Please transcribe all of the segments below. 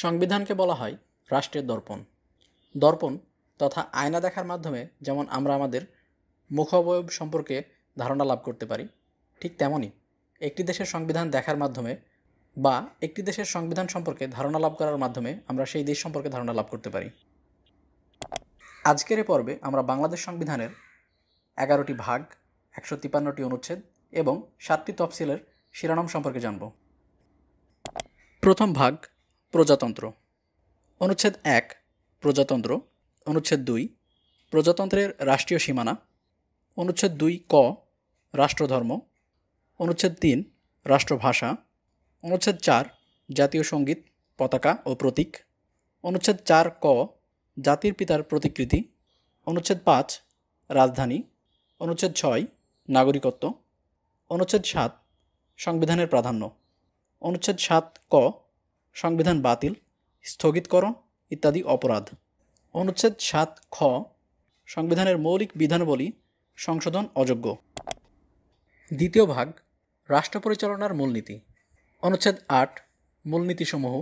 সংবিধানকে বলা হয় রাষ্ট্রের দর্পণ। দর্পণ তথা আয়না দেখার মাধ্যমে যেমন আমরা আমাদের মুখাবয়ব সম্পর্কে ধারণা লাভ করতে পারি, ঠিক তেমনই একটি দেশের সংবিধান দেখার মাধ্যমে বা একটি দেশের সংবিধান সম্পর্কে ধারণা লাভ করার মাধ্যমে আমরা সেই দেশ সম্পর্কে ধারণা লাভ করতে পারি। আজকের এই পর্বে আমরা বাংলাদেশ সংবিধানের 11টি ভাগ, 153টি অনুচ্ছেদ এবং 7টি তফসিলের শিরোনাম সম্পর্কে জানব। প্রথম ভাগ, প্রজাতন্ত্র। অনুচ্ছেদ 1, প্রজাতন্ত্র। অনুচ্ছেদ 2, প্রজাতন্ত্রের রাষ্ট্রীয় সীমানা। অনুচ্ছেদ 2 ক, রাষ্ট্রধর্ম। অনুচ্ছেদ 3, রাষ্ট্রভাষা। অনুচ্ছেদ 4, জাতীয় সঙ্গীত, পতাকা ও প্রতীক। অনুচ্ছেদ 4 ক, জাতির পিতার প্রতিকৃতি। অনুচ্ছেদ 5, রাজধানী। অনুচ্ছেদ 6, নাগরিকত্ব। অনুচ্ছেদ 7, সংবিধানের প্রাধান্য। অনুচ্ছেদ 7 ক, সংবিধান বাতিল, স্থগিতকরণ ইত্যাদি অপরাধ। অনুচ্ছেদ 7 খ, সংবিধানের মৌলিক বিধানাবলী সংশোধন অযোগ্য। দ্বিতীয় ভাগ, রাষ্ট্র পরিচালনার মূলনীতি। অনুচ্ছেদ 8, মূলনীতিসমূহ।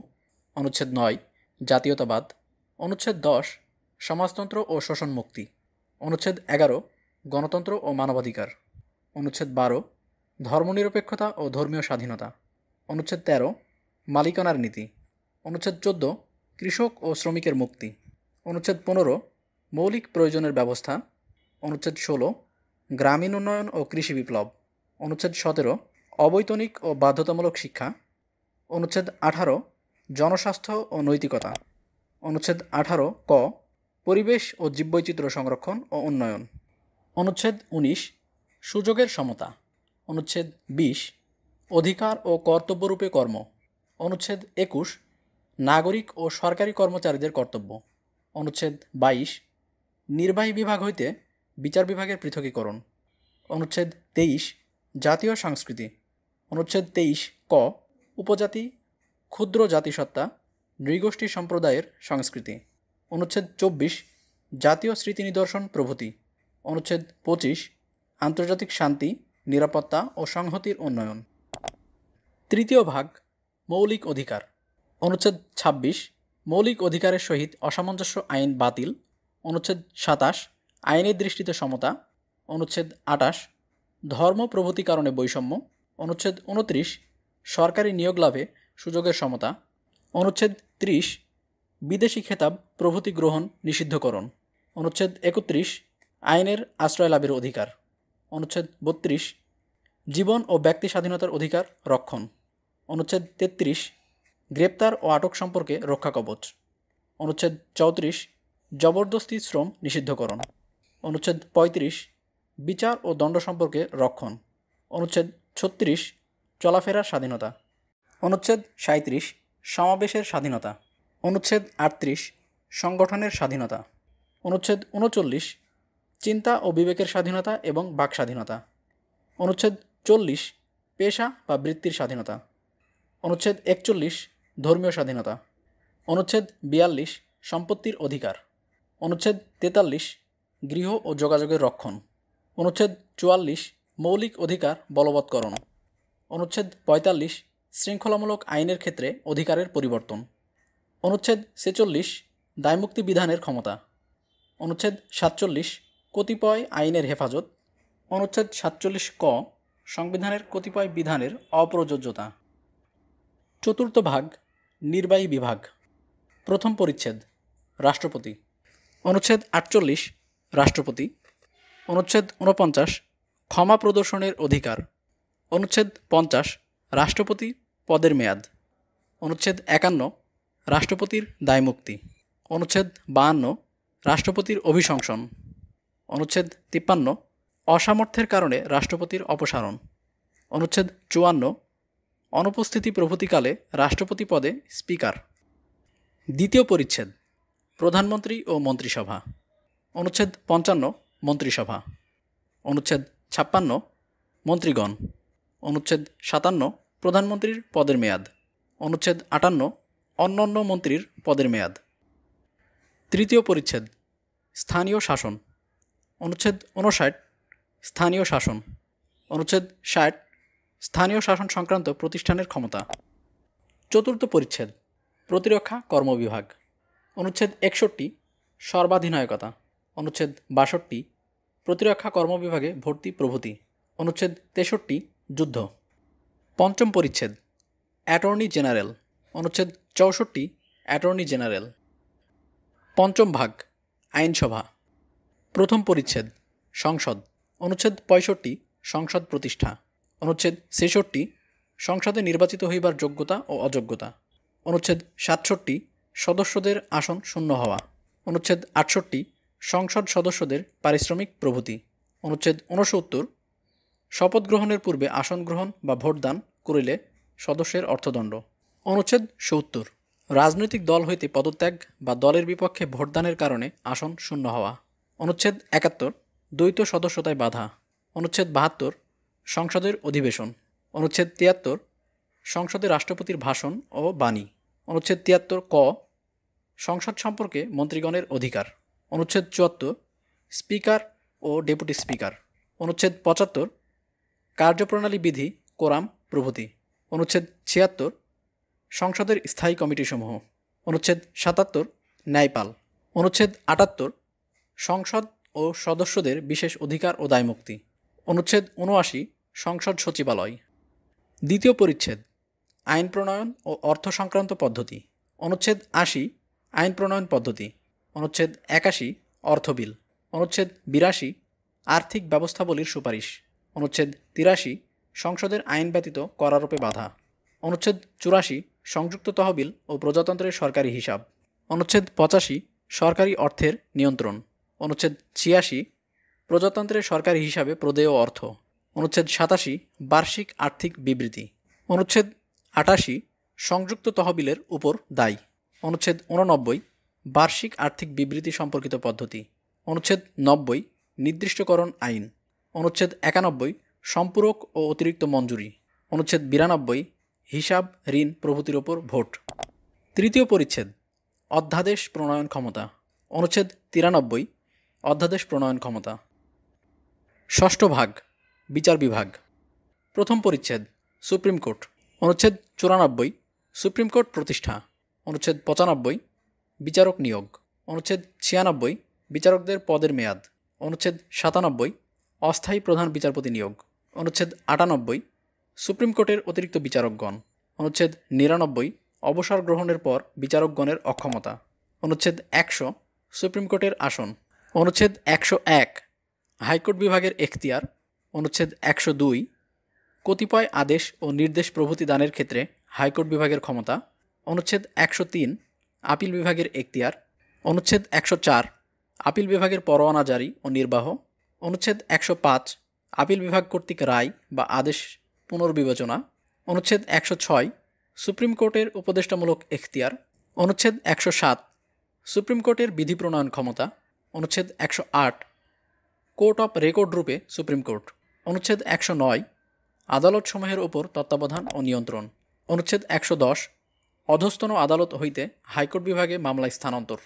অনুচ্ছেদ 9, জাতীয়তাবাদ। অনুচ্ছেদ 10, সমাজতন্ত্র ও শোষণ মুক্তি। অনুচ্ছেদ 11, গণতন্ত্র ও মানবাধিকার। অনুচ্ছেদ 12, ধর্মনিরপেক্ষতা ও ধর্মীয় স্বাধীনতা। অনুচ্ছেদ 13, মালিকানার নীতি। অনুচ্ছেদ 14, কৃষক ও শ্রমিকের মুক্তি। অনুচ্ছেদ 15, মৌলিক প্রয়োজনের ব্যবস্থা। অনুচ্ছেদ 16, গ্রামীণ উন্নয়ন ও কৃষি বিপ্লব। অনুচ্ছেদ 17, অবৈতনিক ও বাধ্যতামূলক শিক্ষা। অনুচ্ছেদ 18, জনস্বাস্থ্য ও নৈতিকতা। অনুচ্ছেদ 18 ক, পরিবেশ ও জীববৈচিত্র্য সংরক্ষণ ও উন্নয়ন। অনুচ্ছেদ 19, সুযোগের সমতা। অনুচ্ছেদ 20, অধিকার ও কর্তব্যরূপে কর্ম। অনুচ্ছেদ 21, নাগরিক ও সরকারি কর্মচারীদের কর্তব্য। অনুচ্ছেদ 22, নির্বাহী বিভাগ হইতে বিচার বিভাগের পৃথকীকরণ। অনুচ্ছেদ 23, জাতীয় সংস্কৃতি। অনুচ্ছেদ 23 ক, উপজাতি, ক্ষুদ্র জাতিসত্তা, নৃগোষ্ঠী সম্প্রদায়ের সংস্কৃতি। অনুচ্ছেদ 24, জাতীয় স্মৃতি নিদর্শন প্রভৃতি। অনুচ্ছেদ 25, আন্তর্জাতিক শান্তি, নিরাপত্তা ও সংহতির উন্নয়ন। তৃতীয় ভাগ, মৌলিক অধিকার। অনুচ্ছেদ 26, মৌলিক অধিকারের সহিত অসামঞ্জস্য আইন বাতিল। অনুচ্ছেদ 27, আইনের দৃষ্টিতে সমতা। অনুচ্ছেদ 28, ধর্ম প্রভৃতি কারণে বৈষম্য। অনুচ্ছেদ 29, সরকারি নিয়োগ লাভে সুযোগের সমতা। অনুচ্ছেদ 30, বিদেশি খেতাব প্রভৃতি গ্রহণ নিষিদ্ধকরণ। অনুচ্ছেদ 31, আইনের আশ্রয় লাভের অধিকার। অনুচ্ছেদ 32, জীবন ও ব্যক্তি স্বাধীনতার অধিকার রক্ষণ। অনুচ্ছেদ 33, গ্রেপ্তার ও আটক সম্পর্কে রক্ষা কবচ। অনুচ্ছেদ 34, জবরদস্তি শ্রম নিষিদ্ধকরণ। অনুচ্ছেদ 35, বিচার ও দণ্ড সম্পর্কে রক্ষণ। অনুচ্ছেদ 36, চলাফেরার স্বাধীনতা। অনুচ্ছেদ 37, সমাবেশের স্বাধীনতা। অনুচ্ছেদ 38, সংগঠনের স্বাধীনতা। অনুচ্ছেদ 39, চিন্তা ও বিবেকের স্বাধীনতা এবং বাক স্বাধীনতা। অনুচ্ছেদ 40, পেশা বা বৃত্তির স্বাধীনতা। অনুচ্ছেদ 41, ধর্মীয় স্বাধীনতা। অনুচ্ছেদ 42, সম্পত্তির অধিকার। অনুচ্ছেদ 43, গৃহ ও যোগাযোগের রক্ষণ। অনুচ্ছেদ 44, মৌলিক অধিকার বলবৎকরণ। অনুচ্ছেদ 45, শৃঙ্খলামূলক আইনের ক্ষেত্রে অধিকারের পরিবর্তন। অনুচ্ছেদ 46, দায়মুক্তি বিধানের ক্ষমতা। অনুচ্ছেদ 47, কতিপয় আইনের হেফাজত। অনুচ্ছেদ 47 ক, সংবিধানের কতিপয় বিধানের অপ্রযোজ্যতা। চতুর্থ ভাগ, নির্বাহী বিভাগ। প্রথম পরিচ্ছেদ, রাষ্ট্রপতি। অনুচ্ছেদ 48, রাষ্ট্রপতি। অনুচ্ছেদ 49, ক্ষমা প্রদর্শনের অধিকার। অনুচ্ছেদ 50, রাষ্ট্রপতি পদের মেয়াদ। অনুচ্ছেদ 51, রাষ্ট্রপতির দায়মুক্তি। অনুচ্ছেদ 52, রাষ্ট্রপতির অভিশংসন। অনুচ্ছেদ 53, অসামর্থ্যের কারণে রাষ্ট্রপতির অপসারণ। অনুচ্ছেদ 54, অনুপস্থিতি প্রভৃতিকালে রাষ্ট্রপতি পদে স্পিকার। দ্বিতীয় পরিচ্ছেদ, প্রধানমন্ত্রী ও মন্ত্রিসভা। অনুচ্ছেদ 55, মন্ত্রিসভা। অনুচ্ছেদ 56, মন্ত্রীগণ। অনুচ্ছেদ 57, প্রধানমন্ত্রীর পদের মেয়াদ। অনুচ্ছেদ 58, অন্যান্য মন্ত্রীর পদের মেয়াদ। তৃতীয় পরিচ্ছেদ, স্থানীয় শাসন। অনুচ্ছেদ 59, স্থানীয় শাসন। অনুচ্ছেদ 60, স্থানীয় শাসন সংক্রান্ত প্রতিষ্ঠানের ক্ষমতা। চতুর্থ পরিচ্ছেদ, প্রতিরক্ষা কর্মবিভাগ। অনুচ্ছেদ 61 সর্বাধিনায়কতা। অনুচ্ছেদ 62 প্রতিরক্ষা কর্মবিভাগে ভর্তি প্রভৃতি। অনুচ্ছেদ 63 যুদ্ধ। পঞ্চম পরিচ্ছেদ অ্যাটর্নি জেনারেল। অনুচ্ছেদ 64 অ্যাটর্নি জেনারেল। পঞ্চম ভাগ আইনসভা। প্রথম পরিচ্ছেদ সংসদ। অনুচ্ছেদ 65 সংসদ প্রতিষ্ঠা। অনুচ্ছেদ 66 সংসদে নির্বাচিত হইবার যোগ্যতা ও অযোগ্যতা। অনুচ্ছেদ 67 সদস্যদের আসন শূন্য হওয়া। অনুচ্ছেদ 68 সংসদ সদস্যদের পারিশ্রমিক প্রভৃতি। অনুচ্ছেদ 69 শপথ গ্রহণের পূর্বে আসন গ্রহণ বা ভোটদান করিলে সদস্যের অর্থদণ্ড। অনুচ্ছেদ 70 রাজনৈতিক দল হইতে পদত্যাগ বা দলের বিপক্ষে ভোটদানের কারণে আসন শূন্য হওয়া। অনুচ্ছেদ 71 দ্বৈত সদস্যতায় বাধা। অনুচ্ছেদ 72 সংসদের অধিবেশন। অনুচ্ছেদ 73 সংসদে রাষ্ট্রপতির ভাষণ ও বাণী। অনুচ্ছেদ 73 ক সংসদ সম্পর্কে মন্ত্রীগণের অধিকার। অনুচ্ছেদ 74 স্পিকার ও ডেপুটি স্পিকার। অনুচ্ছেদ 75 কার্যপ্রণালী বিধি কোরাম প্রভৃতি। অনুচ্ছেদ 76 সংসদের স্থায়ী কমিটিসমূহ। অনুচ্ছেদ 77 ন্যায়পাল। অনুচ্ছেদ 78 সংসদ ও সদস্যদের বিশেষ অধিকার ও দায়মুক্তি। অনুচ্ছেদ 79 সংসদ সচিবালয়। দ্বিতীয় পরিচ্ছেদ আইন প্রণয়ন ও অর্থ সংক্রান্ত পদ্ধতি। অনুচ্ছেদ 80 আইন প্রণয়ন পদ্ধতি। অনুচ্ছেদ 81 অর্থ বিল। অনুচ্ছেদ 82 আর্থিক ব্যবস্থাবলীর সুপারিশ। অনুচ্ছেদ 83 সংসদের আইন ব্যতীত করারোপে বাধা। অনুচ্ছেদ 84 সংযুক্ত তহবিল ও প্রজাতন্ত্রের সরকারি হিসাব। অনুচ্ছেদ 85 সরকারি অর্থের নিয়ন্ত্রণ। অনুচ্ছেদ 86 প্রজাতন্ত্রের সরকারি হিসাবে প্রদেয় অর্থ। অনুচ্ছেদ 87 বার্ষিক আর্থিক বিবৃতি। অনুচ্ছেদ 88 সংযুক্ত তহবিলের উপর দায়। অনুচ্ছেদ 89 বার্ষিক আর্থিক বিবৃতি সম্পর্কিত পদ্ধতি। অনুচ্ছেদ 90 নির্দিষ্টকরণ আইন। অনুচ্ছেদ 91 সম্পূরক ও অতিরিক্ত মঞ্জুরি। অনুচ্ছেদ 92 হিসাব ঋণ প্রভৃতির ওপর ভোট। তৃতীয় পরিচ্ছেদ অধ্যাদেশ প্রণয়ন ক্ষমতা। অনুচ্ছেদ 93 অধ্যাদেশ প্রণয়ন ক্ষমতা। ষষ্ঠ ভাগ বিচার বিভাগ। প্রথম পরিচ্ছেদ সুপ্রিম কোর্ট। অনুচ্ছেদ 94 সুপ্রিম কোর্ট প্রতিষ্ঠা। অনুচ্ছেদ 95 বিচারক নিয়োগ। অনুচ্ছেদ 96 বিচারকদের পদের মেয়াদ। অনুচ্ছেদ 97 অস্থায়ী প্রধান বিচারপতি নিয়োগ। অনুচ্ছেদ 98 সুপ্রিম কোর্টের অতিরিক্ত বিচারকগণ। অনুচ্ছেদ 99 অবসর গ্রহণের পর বিচারকগণের অক্ষমতা। অনুচ্ছেদ 100 সুপ্রিম কোর্টের আসন। অনুচ্ছেদ 101 হাইকোর্ট বিভাগের এখতিয়ার। অনুচ্ছেদ 102 কতিপয় আদেশ ও নির্দেশ প্রভৃতি দানের ক্ষেত্রে হাইকোর্ট বিভাগের ক্ষমতা। অনুচ্ছেদ 103 আপিল বিভাগের এখতিয়ার। অনুচ্ছেদ 104 আপিল বিভাগের পরোয়ানা জারি ও নির্বাহ। অনুচ্ছেদ 105 আপিল বিভাগ কর্তৃক রায় বা আদেশ পুনর্বিবেচনা। অনুচ্ছেদ 106 সুপ্রিম কোর্টের উপদেষ্টামূলক এখতিয়ার। অনুচ্ছেদ 107 সুপ্রিম কোর্টের বিধি প্রণয়ন ক্ষমতা। অনুচ্ছেদ 108 কোর্ট অফ রেকর্ড রূপে সুপ্রিম কোর্ট। অনুচ্ছেদ 109 আদালতসমূহের ওপর তত্ত্বাবধান ও নিয়ন্ত্রণ। অনুচ্ছেদ 110 অধস্তন আদালত হইতে হাইকোর্ট বিভাগে মামলা স্থানান্তর।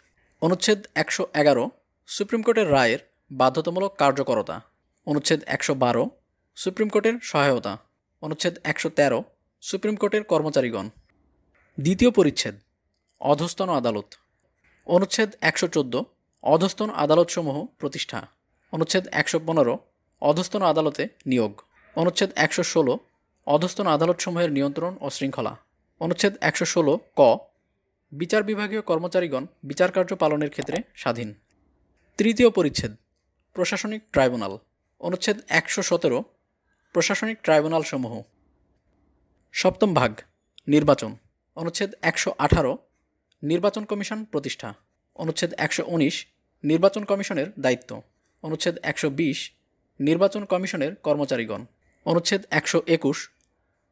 অনুচ্ছেদ 111 সুপ্রিম কোর্টের রায়ের বাধ্যতামূলক কার্যকরতা। অনুচ্ছেদ 112 সুপ্রিম কোর্টের সহায়তা। অনুচ্ছেদ 113 সুপ্রিম কোর্টের কর্মচারীগণ। দ্বিতীয় পরিচ্ছেদ অধস্তন আদালত। অনুচ্ছেদ 114 অধস্তন আদালতসমূহ প্রতিষ্ঠা। অনুচ্ছেদ 115 অধস্তন আদালতে নিয়োগ। অনুচ্ছেদ 116 অধস্তন আদালতসমূহের নিয়ন্ত্রণ ও শৃঙ্খলা। অনুচ্ছেদ 116 ক বিচার বিভাগীয় কর্মচারীগণ বিচার কার্য পালনের ক্ষেত্রে স্বাধীন। তৃতীয় পরিচ্ছেদ প্রশাসনিক ট্রাইব্যুনাল। অনুচ্ছেদ 117 প্রশাসনিক ট্রাইব্যুনালসমূহ। সপ্তম ভাগ নির্বাচন। অনুচ্ছেদ 118 নির্বাচন কমিশন প্রতিষ্ঠা। অনুচ্ছেদ 119 নির্বাচন কমিশনের দায়িত্ব। অনুচ্ছেদ 120 নির্বাচন কমিশনের কর্মচারীগণ। অনুচ্ছেদ 121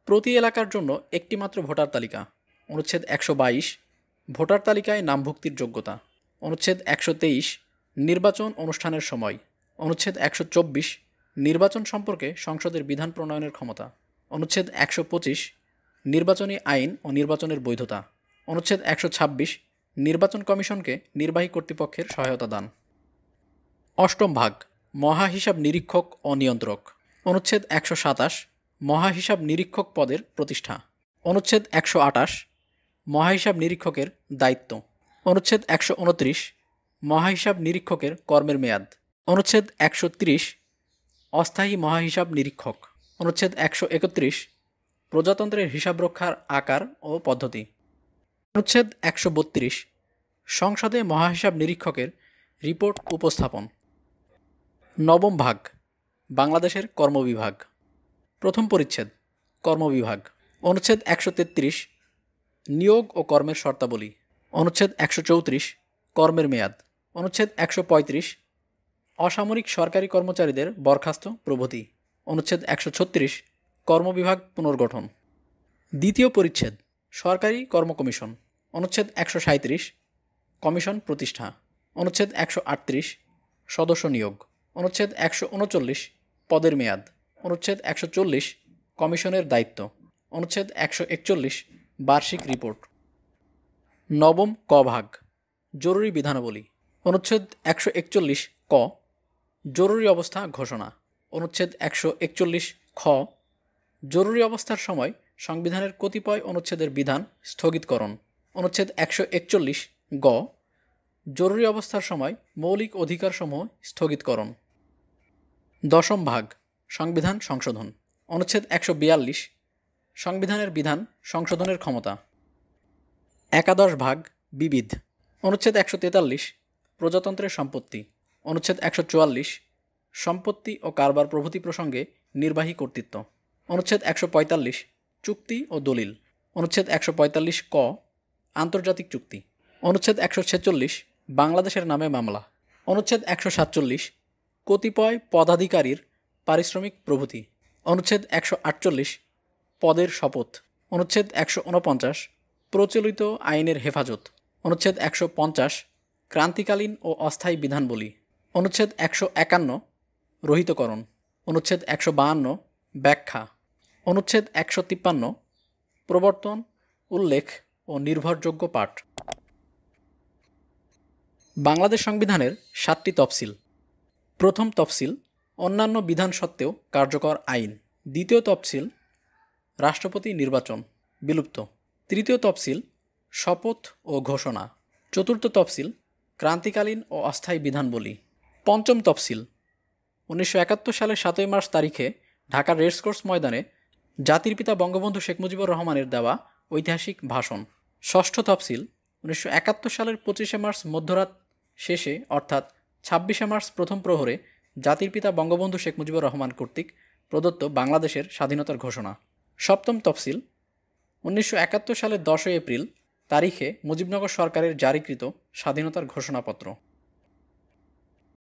প্রতি এলাকার জন্য একটি মাত্র ভোটার তালিকা। অনুচ্ছেদ 122 ভোটার তালিকায় নামভুক্তির যোগ্যতা। অনুচ্ছেদ 123 নির্বাচন অনুষ্ঠানের সময়। অনুচ্ছেদ 124 নির্বাচন সম্পর্কে সংসদের বিধান প্রণয়নের ক্ষমতা। অনুচ্ছেদ 125 নির্বাচনী আইন ও নির্বাচনের বৈধতা। অনুচ্ছেদ 126 নির্বাচন কমিশনকে নির্বাহী কর্তৃপক্ষের সহায়তা দান। অষ্টম ভাগ মহাহিসাব নিরীক্ষক ও নিয়ন্ত্রক। অনুচ্ছেদ 127 মহাহিসাব নিরীক্ষক পদের প্রতিষ্ঠা। অনুচ্ছেদ 128 মহাহিসাব নিরীক্ষকের দায়িত্ব। অনুচ্ছেদ 129 মহাহিসাব নিরীক্ষকের কর্মের মেয়াদ। অনুচ্ছেদ 130 অস্থায়ী মহাহিসাব নিরীক্ষক। অনুচ্ছেদ 131 প্রজাতন্ত্রের হিসাব রক্ষার আকার ও পদ্ধতি। অনুচ্ছেদ 132 সংসদে মহাহিসাব নিরীক্ষকের রিপোর্ট উপস্থাপন। নবম ভাগ বাংলাদেশের কর্মবিভাগ। প্রথম পরিচ্ছেদ কর্মবিভাগ। অনুচ্ছেদ 133 নিয়োগ ও কর্মের শর্তাবলী। অনুচ্ছেদ 134 কর্মের মেয়াদ। অনুচ্ছেদ 135 অসামরিক সরকারি কর্মচারীদের বরখাস্ত প্রভৃতি। অনুচ্ছেদ 136 কর্মবিভাগ পুনর্গঠন। দ্বিতীয় পরিচ্ছেদ সরকারি কর্ম কমিশন। অনুচ্ছেদ 137 কমিশন প্রতিষ্ঠা। অনুচ্ছেদ 138 সদস্য নিয়োগ। অনুচ্ছেদ 139 পদের মেয়াদ। অনুচ্ছেদ 140 কমিশনের দায়িত্ব। অনুচ্ছেদ 141 বার্ষিক রিপোর্ট। নবম ক ভাগ জরুরি বিধানাবলী। অনুচ্ছেদ 141 ক জরুরি অবস্থা ঘোষণা। অনুচ্ছেদ 141 খ জরুরি অবস্থার সময় সংবিধানের কতিপয় অনুচ্ছেদের বিধান স্থগিতকরণ। অনুচ্ছেদ 141 গ জরুরি অবস্থার সময় মৌলিক অধিকারসমূহ স্থগিতকরণ। দশম ভাগ সংবিধান সংশোধন। অনুচ্ছেদ 142 সংবিধানের বিধান সংশোধনের ক্ষমতা। একাদশ ভাগ বিবিধ। অনুচ্ছেদ 143 প্রজাতন্ত্রের সম্পত্তি। অনুচ্ছেদ 144 সম্পত্তি ও কারবার প্রভৃতি প্রসঙ্গে নির্বাহী কর্তৃত্ব। অনুচ্ছেদ 145 চুক্তি ও দলিল। অনুচ্ছেদ 145 ক আন্তর্জাতিক চুক্তি। অনুচ্ছেদ 146 বাংলাদেশের নামে মামলা। অনুচ্ছেদ 147 কতিপয় পদাধিকারীর পারিশ্রমিক প্রভৃতি। অনুচ্ছেদ 148 পদের শপথ। অনুচ্ছেদ 149 প্রচলিত আইনের হেফাজত। অনুচ্ছেদ 150 ক্রান্তিকালীন ও অস্থায়ী বিধানবলী। অনুচ্ছেদ 151 রহিতকরণ। অনুচ্ছেদ 152 ব্যাখ্যা। অনুচ্ছেদ 153 প্রবর্তন উল্লেখ ও নির্ভরযোগ্য পাঠ। বাংলাদেশ সংবিধানের 7টি তফসিল। প্রথম তফসিল অন্যান্য বিধান সত্ত্বেও কার্যকর আইন। দ্বিতীয় তফসিল রাষ্ট্রপতি নির্বাচন বিলুপ্ত। তৃতীয় তফসিল শপথ ও ঘোষণা। চতুর্থ তফসিল ক্রান্তিকালীন ও অস্থায়ী বিধানবলী। পঞ্চম তফসিল 1971 সালের 7 মার্চ তারিখে ঢাকার রেসকোর্স ময়দানে জাতির পিতা বঙ্গবন্ধু শেখ মুজিবুর রহমানের দেওয়া ঐতিহাসিক ভাষণ। ষষ্ঠ তফসিল 1971 সালের 25 মার্চ মধ্যরাত শেষে অর্থাৎ 26 মার্চ প্রথম প্রহরে জাতির পিতা বঙ্গবন্ধু শেখ মুজিবুর রহমান কর্তৃক প্রদত্ত বাংলাদেশের স্বাধীনতার ঘোষণা। সপ্তম তফসিল 1971 সালের 10 এপ্রিল তারিখে মুজিবনগর সরকারের জারিকৃত স্বাধীনতার ঘোষণাপত্র।